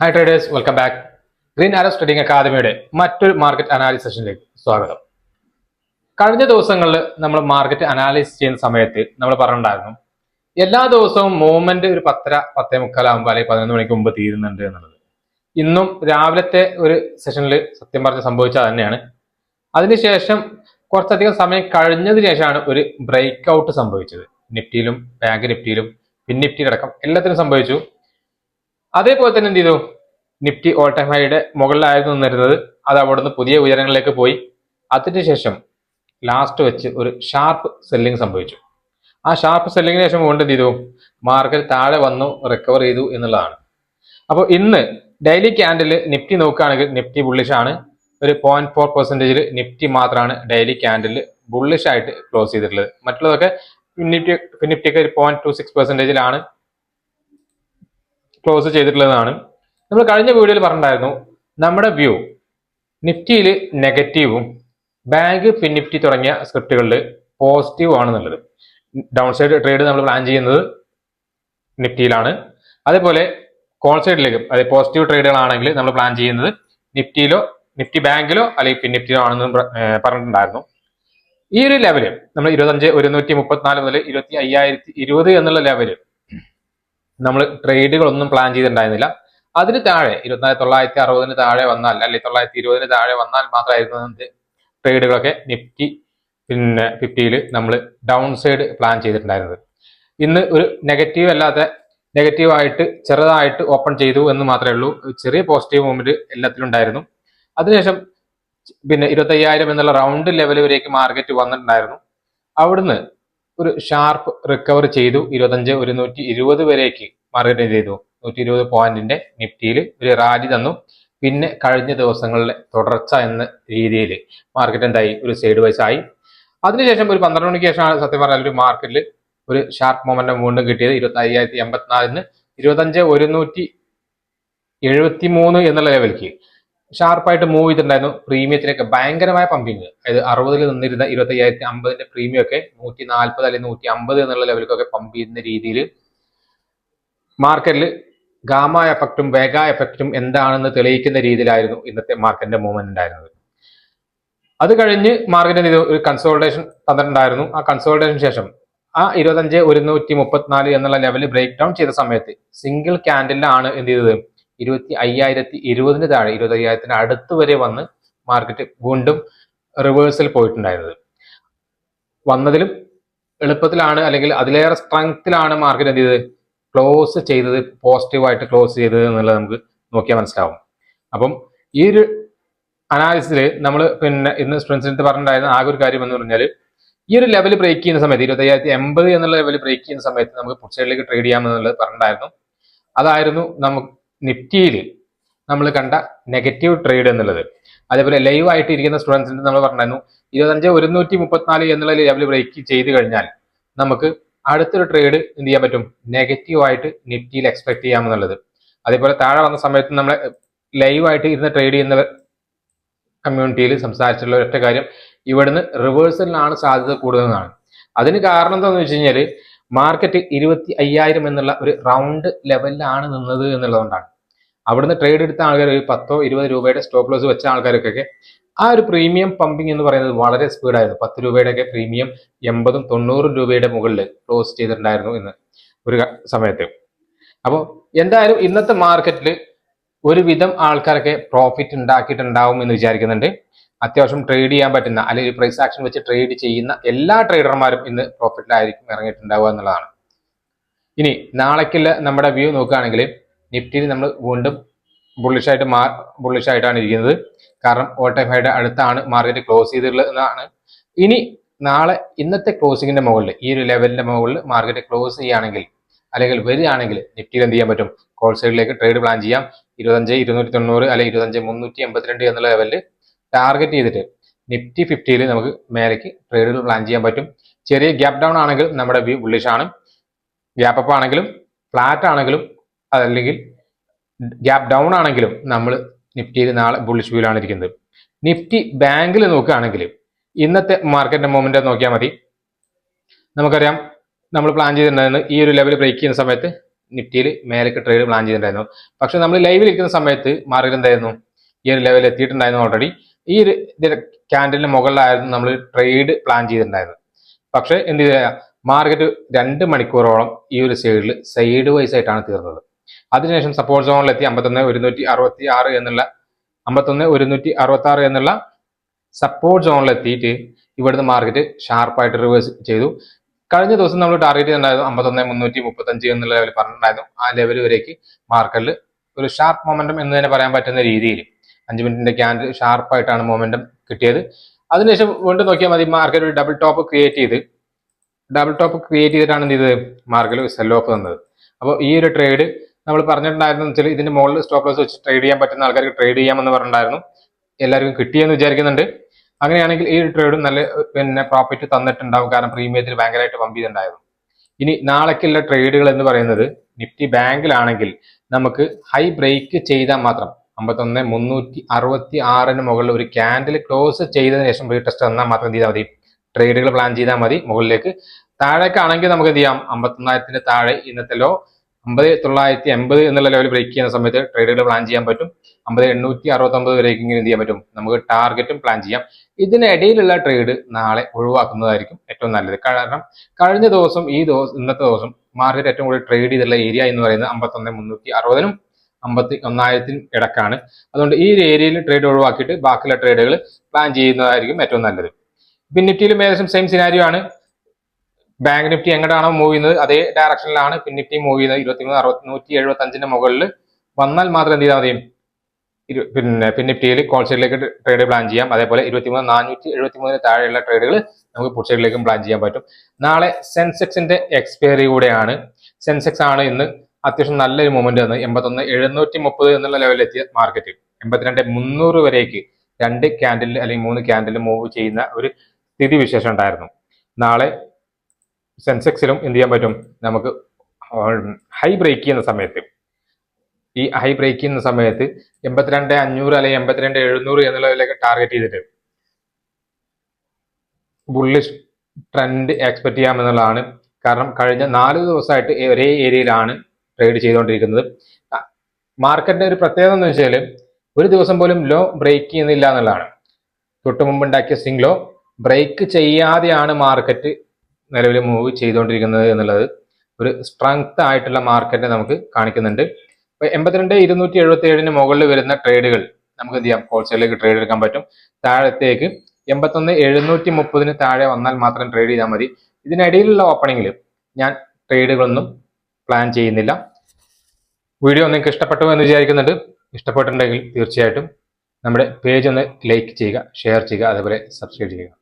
Hi traders, welcome back. Green arrow trading അക്കാദമിയുടെ മറ്റൊരു market analysis സെഷനിലേക്ക് സ്വാഗതം. കഴിഞ്ഞ ദിവസങ്ങളിൽ നമ്മൾ മാർക്കറ്റ് അനാലിസിസ് ചെയ്യുന്ന സമയത്ത് നമ്മൾ പറഞ്ഞിട്ടുണ്ടായിരുന്നു എല്ലാ ദിവസവും മൂവ്മെന്റ് ഒരു 10:30 ആകുമ്പോൾ അല്ലെങ്കിൽ 11 മണിക്ക് മുമ്പ് തീരുന്നുണ്ട് എന്നുള്ളത്. ഇന്നും രാവിലത്തെ ഒരു സെഷനിൽ സത്യം പറഞ്ഞ് സംഭവിച്ചത് തന്നെയാണ്. അതിനുശേഷം കുറച്ചധികം സമയം കഴിഞ്ഞതിന് ശേഷമാണ് ഒരു ബ്രേക്ക് ഔട്ട് സംഭവിച്ചത്. നിഫ്റ്റിയിലും ബാങ്ക് നിഫ്റ്റിയിലും പിൻ നിഫ്റ്റിയിലടക്കം എല്ലാത്തിനും സംഭവിച്ചു. അതേപോലെ തന്നെ എന്ത് ചെയ്തു, നിഫ്റ്റി ഓൾ ടൈം ഹൈയുടെ മുകളിലായിരുന്നു നിന്നിരുന്നത്. അത് അവിടുന്ന് പുതിയ ഉയരങ്ങളിലേക്ക് പോയി. അതിനുശേഷം ലാസ്റ്റ് വെച്ച് ഒരു ഷാർപ്പ് സെല്ലിംഗ് സംഭവിച്ചു. ആ ഷാർപ്പ് സെല്ലിങ്ങിന് ശേഷം വീണ്ടും എന്ത് ചെയ്തു, മാർക്കറ്റ് താഴെ വന്നു, റിക്കവർ ചെയ്തു എന്നുള്ളതാണ്. അപ്പോൾ ഇന്ന് ഡെയിലി ക്യാൻഡിൽ നിഫ്റ്റി നോക്കുകയാണെങ്കിൽ നിഫ്റ്റി ബുള്ളിഷ് ആണ്. ഒരു 0.4% നിഫ്റ്റി മാത്രമാണ് ഡെയിലി ക്യാൻഡിൽ ബുള്ളിഷ് ആയിട്ട് ക്ലോസ് ചെയ്തിട്ടുള്ളത്. മറ്റുള്ളതൊക്കെ നിഫ്റ്റിയൊക്കെ ഒരു 0.26%-ലാണ് ക്ലോസ് ചെയ്തിട്ടുള്ളതാണ്. നമ്മൾ കഴിഞ്ഞ വീഡിയോയിൽ പറഞ്ഞിട്ടുണ്ടായിരുന്നു നമ്മുടെ വ്യൂ നിഫ്റ്റിയിൽ നെഗറ്റീവും ബാങ്ക് പിൻ നിഫ്റ്റി തുടങ്ങിയ സ്ക്രിപ്റ്റുകളിൽ പോസിറ്റീവ് ആണെന്നുള്ളത്. ഡൗൺ സൈഡ് ട്രേഡ് നമ്മൾ പ്ലാൻ ചെയ്യുന്നത് നിഫ്റ്റിയിലാണ്. അതേപോലെ കോൾ സൈഡിലേക്ക് അതായത് പോസിറ്റീവ് ട്രേഡുകളാണെങ്കിൽ നമ്മൾ പ്ലാൻ ചെയ്യുന്നത് നിഫ്റ്റിയിലോ നിഫ്റ്റി ബാങ്കിലോ അല്ലെങ്കിൽ പിൻ നിഫ്റ്റിയിലോ ആണെന്ന് പറഞ്ഞിട്ടുണ്ടായിരുന്നു. ഈ ഒരു ലെവല് നമ്മൾ 25,134 മുതൽ 25,020 എന്നുള്ള ലെവല് നമ്മൾ ട്രേഡുകളൊന്നും പ്ലാൻ ചെയ്തിട്ടുണ്ടായിരുന്നില്ല. അതിന് താഴെ 24,960 താഴെ വന്നാൽ അല്ലെങ്കിൽ 920 താഴെ വന്നാൽ മാത്രമായിരുന്നു ട്രേഡുകളൊക്കെ നിഫ്റ്റി പിന്നെ 50യിൽ നമ്മൾ ഡൗൺ സൈഡ് പ്ലാൻ ചെയ്തിട്ടുണ്ടായിരുന്നത്. ഇന്ന് ഒരു നെഗറ്റീവ് അല്ലാതെ നെഗറ്റീവായിട്ട് ചെറുതായിട്ട് ഓപ്പൺ ചെയ്തു എന്ന് മാത്രമേ ഉള്ളൂ. ചെറിയ പോസിറ്റീവ് മൂവ്മെന്റ് എല്ലാത്തിലും ഉണ്ടായിരുന്നു. അതിനുശേഷം പിന്നെ 25,000 എന്നുള്ള റൗണ്ട് ലെവൽ വരേക്ക് മാർക്കറ്റ് വന്നിട്ടുണ്ടായിരുന്നു. അവിടുന്ന് ഒരു ഷാർപ്പ് റിക്കവർ ചെയ്തു. 25,120 വരേക്ക് മാർക്കറ്റ് ചെയ്തു. 120 പോയിന്റിന്റെ നിഫ്റ്റിയിൽ ഒരു റാലി തന്നു. പിന്നെ കഴിഞ്ഞ ദിവസങ്ങളിലെ തുടർച്ച എന്ന രീതിയിൽ മാർക്കറ്റ് എന്തായി, ഒരു സൈഡ് വൈസ് ആയി. അതിനുശേഷം ഒരു 12 മണിക്ക് ശേഷമാണ് സത്യം പറഞ്ഞാൽ ഒരു മാർക്കറ്റിൽ ഒരു ഷാർപ്പ് മൊമെന്റം വീണ്ടും കിട്ടിയത്. 25,084 25,173 എന്നുള്ള ലെവലിലേക്ക് ഷാർപ്പായിട്ട് മൂവ് ചെയ്തിട്ടുണ്ടായിരുന്നു. പ്രീമിയത്തിലേക്ക് ഭയങ്കരമായ പമ്പിങ്, അതായത് 60 നിന്നിരുന്ന 25,050 പ്രീമിയം ഒക്കെ 140 അല്ലെങ്കിൽ 150 എന്നുള്ള ലെവലിലേക്കൊക്കെ പമ്പ് ചെയ്യുന്ന രീതിയിൽ മാർക്കറ്റിൽ ഗാമ എഫക്റ്റും വേഗ എഫക്റ്റും എന്താണെന്ന് തെളിയിക്കുന്ന രീതിയിലായിരുന്നു ഇന്നത്തെ മാർക്കറ്റിന്റെ മൂവ്മെന്റ് ഉണ്ടായിരുന്നത്. അത് കഴിഞ്ഞ് മാർക്കറ്റ് ഒരു കൺസോൾട്ടേഷൻ തന്നിട്ടുണ്ടായിരുന്നു. ആ കൺസോൾട്ടേഷൻ ശേഷം ആ 25,134 എന്നുള്ള ലെവൽ ബ്രേക്ക് ഡൗൺ ചെയ്ത സമയത്ത് സിംഗിൾ ക്യാൻഡിലാണ് എന്ത് ചെയ്തത്, 25,020 താഴെ 25,000 അടുത്ത് വരെ വന്ന് മാർക്കറ്റ് വീണ്ടും റിവേഴ്സിൽ പോയിട്ടുണ്ടായിരുന്നത്. വന്നതിലും എളുപ്പത്തിലാണ് അല്ലെങ്കിൽ അതിലേറെ സ്ട്രെങ്ത്തിലാണ് മാർക്കറ്റ് എന്ത് ചെയ്തത്, ക്ലോസ് ചെയ്തത്, പോസിറ്റീവായിട്ട് ക്ലോസ് ചെയ്തത് എന്നുള്ളത് നമുക്ക് നോക്കിയാൽ മനസ്സിലാവും. അപ്പം ഈ ഒരു അനാലിസിസിൽ നമ്മൾ പിന്നെ ഇന്ന് സ്ട്രെങ്സിന് പറഞ്ഞിട്ടുണ്ടായിരുന്ന ആകെ ഒരു കാര്യം എന്ന് പറഞ്ഞാൽ ഈ ഒരു ലെവൽ ബ്രേക്ക് ചെയ്യുന്ന സമയത്ത് 25,080 എന്നുള്ള ലെവൽ ബ്രേക്ക് ചെയ്യുന്ന സമയത്ത് നമുക്ക് പുട്ട് സൈഡിലേക്ക് ട്രേഡ് ചെയ്യാമെന്നുള്ളത് പറഞ്ഞിട്ടുണ്ടായിരുന്നു. അതായിരുന്നു നമുക്ക് നിഫ്റ്റിയിൽ നമ്മൾ കണ്ട നെഗറ്റീവ് ട്രേഡ് എന്നുള്ളത്. അതേപോലെ ലൈവ് ആയിട്ട് ഇരിക്കുന്ന സ്റ്റുഡൻസിന് നമ്മൾ പറഞ്ഞിരുന്നു 25,134 എന്നുള്ള ലെവൽ ബ്രേക്ക് ചെയ്ത് കഴിഞ്ഞാൽ നമുക്ക് അടുത്തൊരു ട്രേഡ് എന്ത് ചെയ്യാൻ പറ്റും, നെഗറ്റീവായിട്ട് നിഫ്റ്റിയിൽ എക്സ്പെക്ട് ചെയ്യാമെന്നുള്ളത്. അതേപോലെ താഴെ വന്ന സമയത്ത് നമ്മൾ ലൈവ് ആയിട്ട് ഇരുന്ന് ട്രേഡ് ചെയ്യുന്ന കമ്മ്യൂണിറ്റിയിൽ സംസാരിച്ചിട്ടുള്ള ഒറ്റ കാര്യം, ഇവിടുന്ന് റിവേഴ്സലിനാണ് സാധ്യത കൂടുതലെന്നാണ്. അതിന് കാരണം എന്താണെന്ന് വെച്ച് കഴിഞ്ഞാൽ മാർക്കറ്റ് 25,000 എന്നുള്ള ഒരു റൗണ്ട് ലെവലിലാണ് നിന്നത് എന്നുള്ളതുകൊണ്ടാണ്. അവിടുന്ന് ട്രേഡ് എടുത്ത ആൾക്കാർ 10-20 രൂപയുടെ സ്റ്റോപ്പ് ലോസ് വെച്ച ആൾക്കാർക്കൊക്കെ ആ ഒരു പ്രീമിയം പമ്പിങ് എന്ന് പറയുന്നത് വളരെ സ്പീഡായിരുന്നു. 10 രൂപയുടെയൊക്കെ പ്രീമിയം 80-90 രൂപയുടെ മുകളിൽ ക്ലോസ് ചെയ്തിട്ടുണ്ടായിരുന്നു ഇന്ന് ഒരു സമയത്ത്. അപ്പോൾ എന്തായാലും ഇന്നത്തെ മാർക്കറ്റിൽ ഒരുവിധം ആൾക്കാരൊക്കെ പ്രോഫിറ്റ് ഉണ്ടാക്കിയിട്ടുണ്ടാവും എന്ന് വിചാരിക്കുന്നുണ്ട്. അത്യാവശ്യം ട്രേഡ് ചെയ്യാൻ പറ്റുന്ന അല്ലെങ്കിൽ പ്രൈസ് ആക്ഷൻ വെച്ച് ട്രേഡ് ചെയ്യുന്ന എല്ലാ ട്രേഡർമാരും ഇന്ന് പ്രോഫിറ്റിലായിരിക്കും ഇറങ്ങിയിട്ടുണ്ടാവുക എന്നുള്ളതാണ്. ഇനി നാളേക്കുള്ള നമ്മുടെ വ്യൂ നോക്കുകയാണെങ്കിൽ നിഫ്റ്റിയിൽ നമ്മൾ വീണ്ടും ബുള്ളിഷായിട്ടാണ് ഇരിക്കുന്നത്. കാരണം ഓൾ ടൈം ഹൈയുടെ അടുത്താണ് മാർക്കറ്റ് ക്ലോസ് ചെയ്തിട്ടുള്ളത് എന്നാണ്. ഇനി നാളെ ഇന്നത്തെ ക്ലോസിങ്ങിന്റെ മുകളിൽ ഈ ഒരു ലെവലിന്റെ മുകളിൽ മാർക്കറ്റ് ക്ലോസ് ചെയ്യുകയാണെങ്കിൽ അല്ലെങ്കിൽ വരികയാണെങ്കിൽ നിഫ്റ്റിയിൽ എന്ത് ചെയ്യാൻ പറ്റും, കോൾ സൈഡിലേക്ക് ട്രേഡ് പ്ലാൻ ചെയ്യാം. 25,290 അല്ലെങ്കിൽ 25,382 എന്നുള്ള ലെവലിൽ ടാർഗറ്റ് ചെയ്തിട്ട് നിഫ്റ്റി 50യിൽ നമുക്ക് മേലേക്ക് ട്രേഡുകൾ പ്ലാൻ ചെയ്യാൻ പറ്റും. ചെറിയ ഗ്യാപ്പ് ഡൗൺ ആണെങ്കിൽ നമ്മുടെ വ്യൂ ബുള്ളിഷ് ആണ്. ഗ്യാപ്പ് അപ്പ് ആണെങ്കിലും ഫ്ലാറ്റ് ആണെങ്കിലും അതല്ലെങ്കിൽ ഗ്യാപ്പ് ഡൗൺ ആണെങ്കിലും നമ്മൾ നിഫ്റ്റിയിൽ നാളെ ബുള്ളിഷ് വ്യൂലാണ് ഇരിക്കുന്നത്. നിഫ്റ്റി ബാങ്കിൽ നോക്കുകയാണെങ്കിൽ ഇന്നത്തെ മാർക്കറ്റിന്റെ മൂവ്മെന്റ് നോക്കിയാൽ മതി. നമുക്കറിയാം നമ്മൾ പ്ലാൻ ചെയ്തിട്ടുണ്ടായിരുന്നു ഈ ഒരു ലെവൽ ബ്രേക്ക് ചെയ്യുന്ന സമയത്ത് നിഫ്റ്റിയിൽ മേലേക്ക് ട്രേഡ് പ്ലാൻ ചെയ്തിട്ടുണ്ടായിരുന്നു. പക്ഷെ നമ്മൾ ലൈവിൽ ഇരിക്കുന്ന സമയത്ത് മാർക്കറ്റ് എന്തായിരുന്നു, ഈ ഒരു ലെവലിൽ എത്തിയിട്ടുണ്ടായിരുന്നു ഓൾറെഡി. ഈ ഒരു ക്യാൻഡലിന് മുകളിലായിരുന്നു നമ്മൾ ട്രേഡ് പ്ലാൻ ചെയ്തിട്ടുണ്ടായിരുന്നത്. പക്ഷെ എന്ത് ചെയ്ത മാർക്കറ്റ് 2 മണിക്കൂറോളം ഈ ഒരു സൈഡ് വൈസ് ആയിട്ടാണ് തീർന്നത്. അതിനുശേഷം സപ്പോർട്ട് സോണിലെത്തി 51,166 എന്നുള്ള 51,166 എന്നുള്ള സപ്പോർട്ട് സോണിലെത്തിയിട്ട് ഇവിടുന്ന് മാർക്കറ്റ് ഷാർപ്പായിട്ട് റിവേഴ്സ് ചെയ്തു. കഴിഞ്ഞ ദിവസം നമ്മൾ ടാർഗറ്റ് ചെയ്തിട്ടുണ്ടായിരുന്നു 51,335 എന്നുള്ള ലെവൽ പറഞ്ഞിട്ടുണ്ടായിരുന്നു. ആ ലെവൽ വരേക്ക് മാർക്കറ്റിൽ ഒരു ഷാർപ്പ് മൊമെന്റം എന്ന് തന്നെ പറയാൻ പറ്റുന്ന രീതിയിൽ 5 മിനിറ്റിന്റെ ക്യാൻഡിൽ ഷാർപ്പായിട്ടാണ് മൊമെന്റം കിട്ടിയത്. അതിനുശേഷം വീണ്ടും നോക്കിയാൽ മതി, മാർക്കറ്റ് ഒരു ഡബിൾ ടോപ്പ് ക്രിയേറ്റ് ചെയ്തിട്ടാണ് എന്ത് ചെയ്തത്, മാർക്കറ്റ് സെൽ ഓഫ് തന്നത്. അപ്പോൾ ഈ ഒരു ട്രേഡ് നമ്മൾ പറഞ്ഞിട്ടുണ്ടായിരുന്നു വെച്ചാൽ ഇതിന്റെ മുകളിൽ സ്റ്റോപ്പ് ലോസ് വെച്ച് ട്രേഡ് ചെയ്യാൻ പറ്റുന്ന ആൾക്കാർക്ക് ട്രേഡ് ചെയ്യാമെന്ന് പറഞ്ഞിട്ടുണ്ടായിരുന്നു. എല്ലാവർക്കും കിട്ടിയെന്ന് വിചാരിക്കുന്നുണ്ട്. അങ്ങനെയാണെങ്കിൽ ഈ ഒരു ട്രേഡും നല്ല പ്രോഫിറ്റ് തന്നിട്ടുണ്ടാവും, കാരണം പ്രീമിയത്തിൽ ഭയങ്കരമായിട്ട് പമ്പ് ചെയ്തിട്ടുണ്ടായിരുന്നു. ഇനി നാളേക്കുള്ള ട്രേഡുകൾ എന്ന് പറയുന്നത് നിഫ്റ്റി ബാങ്കിലാണെങ്കിൽ നമുക്ക് ഹൈ ബ്രേക്ക് ചെയ്താൽ മാത്രം 51,366 മുകളിൽ ഒരു ക്യാൻഡിൽ ക്ലോസ് ചെയ്തതിനു ശേഷം റീടെസ്റ്റ് തന്നാൽ മാത്രം എന്ത് ചെയ്താൽ മതി, ട്രേഡുകൾ പ്ലാൻ ചെയ്താൽ മതി. മുകളിലേക്ക് താഴേക്കാണെങ്കിൽ നമുക്ക് എന്ത് ചെയ്യാം, 51,000 താഴെ ഇന്നത്തെ ലോ 50,980 എന്നുള്ള ലെവൽ ബ്രേക്ക് ചെയ്യുന്ന സമയത്ത് ട്രേഡുകൾ പ്ലാൻ ചെയ്യാൻ പറ്റും. 50,869 വരേക്ക് ഇങ്ങനെ എന്ത് ചെയ്യാൻ പറ്റും, നമുക്ക് ടാർഗറ്റും പ്ലാൻ ചെയ്യാം. ഇതിനിടയിലുള്ള ട്രേഡ് നാളെ ഒഴിവാക്കുന്നതായിരിക്കും ഏറ്റവും നല്ലത്. കാരണം കഴിഞ്ഞ ദിവസം ഇന്നത്തെ ദിവസം മാർക്കറ്റ് ഏറ്റവും കൂടുതൽ ട്രേഡ് ചെയ്തിട്ടുള്ള ഏരിയ എന്ന് പറയുന്നത് 51,360 51,000 ഇടക്കാണ്. അതുകൊണ്ട് ഈ ഒരു ഏരിയയിൽ ട്രേഡ് ഒഴിവാക്കിയിട്ട് ബാക്കിയുള്ള ട്രേഡുകൾ പ്ലാൻ ചെയ്യുന്നതായിരിക്കും ഏറ്റവും നല്ലത്. പിന്നെ നിഫ്റ്റിയിലും ഏകദേശം സെയിം സിനാരിയോ ആണ്. ബാങ്ക് നിഫ്റ്റി എങ്ങോട്ടാണോ മൂവ് ചെയ്യുന്നത് അതേ ഡയറക്ഷനിലാണ് പിൻ നിഫ്റ്റി മൂവ് ചെയ്യുന്നത്. 23,175 മുകളിൽ വന്നാൽ മാത്രം എന്ത് ചെയ്താൽ മതി, പിന്നെ പിൻ നിഫ്റ്റിയിൽ കോൾ സൈഡിലേക്ക് ട്രേഡ് പ്ലാൻ ചെയ്യാം. അതേപോലെ 23,473 താഴെയുള്ള ട്രേഡുകൾ നമുക്ക് പുട്ട് സൈഡിലേക്കും പ്ലാൻ ചെയ്യാൻ പറ്റും. നാളെ സെൻസെക്സിന്റെ എക്സ്പയറി കൂടെയാണ്. സെൻസെക്സ് ആണ് ഇന്ന് അത്യാവശ്യം നല്ലൊരു മൂവ്മെന്റ് വന്നത്. 81,730 എന്നുള്ള ലെവലിലെത്തിയ മാർക്കറ്റ് 82,300 വരേക്ക് 2 ക്യാൻഡിൽ അല്ലെങ്കിൽ 3 ക്യാൻഡിൽ മൂവ് ചെയ്യുന്ന ഒരു സ്ഥിതി വിശേഷം ഉണ്ടായിരുന്നു. നാളെ സെൻസെക്സിലും എന്ത് ചെയ്യാൻ പറ്റും, നമുക്ക് ഹൈ ബ്രേക്ക് ചെയ്യുന്ന സമയത്ത് 82,500 അല്ലെങ്കിൽ 82,700 എന്നുള്ള ലെവലിലേക്ക് ടാർഗറ്റ് ചെയ്തിട്ട് ബുള്ളിഷ് ട്രെൻഡ് എക്സ്പെക്ട് ചെയ്യാമെന്നുള്ളതാണ്. കാരണം കഴിഞ്ഞ 4 ദിവസമായിട്ട് ഒരേ ഏരിയയിലാണ് ട്രേഡ് ചെയ്തുകൊണ്ടിരിക്കുന്നത്. മാർക്കറ്റിന്റെ ഒരു പ്രത്യേകത എന്ന് വെച്ചാൽ ഒരു ദിവസം പോലും ലോ ബ്രേക്ക് ചെയ്യുന്നില്ല എന്നുള്ളതാണ്. തൊട്ട് മുമ്പ് ഉണ്ടാക്കിയ സ്വിംഗ് ലോ ബ്രേക്ക് ചെയ്യാതെയാണ് മാർക്കറ്റ് നിലവിൽ മൂവ് ചെയ്തുകൊണ്ടിരിക്കുന്നത് എന്നുള്ളത് ഒരു സ്ട്രെങ്ത് ആയിട്ടുള്ള മാർക്കറ്റിനെ നമുക്ക് കാണിക്കുന്നുണ്ട്. 82,277 മുകളിൽ വരുന്ന ട്രേഡുകൾ നമുക്ക് എന്ത് ചെയ്യാം, ഹോൾസെയിലേക്ക് ട്രേഡ് എടുക്കാൻ പറ്റും. താഴത്തേക്ക് 81,730 താഴെ വന്നാൽ മാത്രം ട്രേഡ് ചെയ്താൽ മതി. ഇതിനിടയിലുള്ള ഓപ്പണിങ്ങിൽ ഞാൻ ട്രേഡുകളൊന്നും പ്ലാൻ ചെയ്യുന്നില്ല. വീഡിയോ നിങ്ങൾക്ക് ഇഷ്ടപ്പെട്ടു എന്ന് വിചാരിക്കുന്നുണ്ട്. ഇഷ്ടപ്പെട്ടിട്ടുണ്ടെങ്കിൽ തീർച്ചയായിട്ടും നമ്മുടെ പേജ് ഒന്ന് ലൈക്ക് ചെയ്യുക, ഷെയർ ചെയ്യുക, അതേപോലെ സബ്സ്ക്രൈബ് ചെയ്യുക.